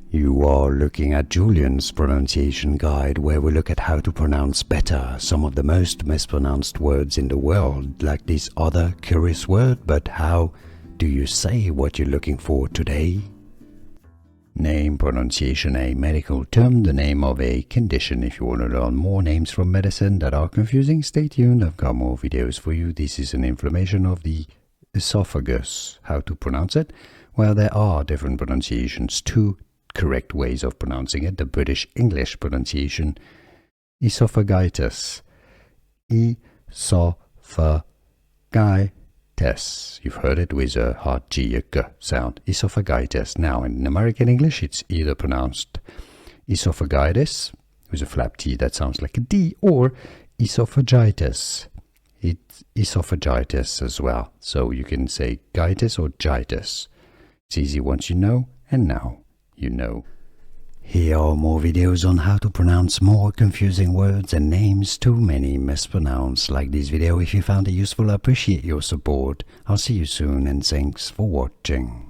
You are looking at Julian's pronunciation guide, where we look at how to pronounce better some of the most mispronounced words in the world, like this other curious word. But how do you say what you're looking for today? Name pronunciation, a medical term, the name of a condition. If you want to learn more names from medicine that are confusing, stay tuned. I've got more videos for you. This is an inflammation of the esophagus. How to pronounce it? Well, there are different pronunciations, two correct ways of pronouncing it. The British English pronunciation, esophagitis. Esophagitis. You've heard it with a hard G, a G sound. Esophagitis. Now, in American English, it's either pronounced esophagitis with a flap T that sounds like a D, or esophagitis. It's esophagitis as well. So you can say gitis or gitis. It's easy once you know, and now you know. Here are more videos on how to pronounce more confusing words and names too many mispronounced. Like this video if you found it useful. I appreciate your support. I'll see you soon, and thanks for watching.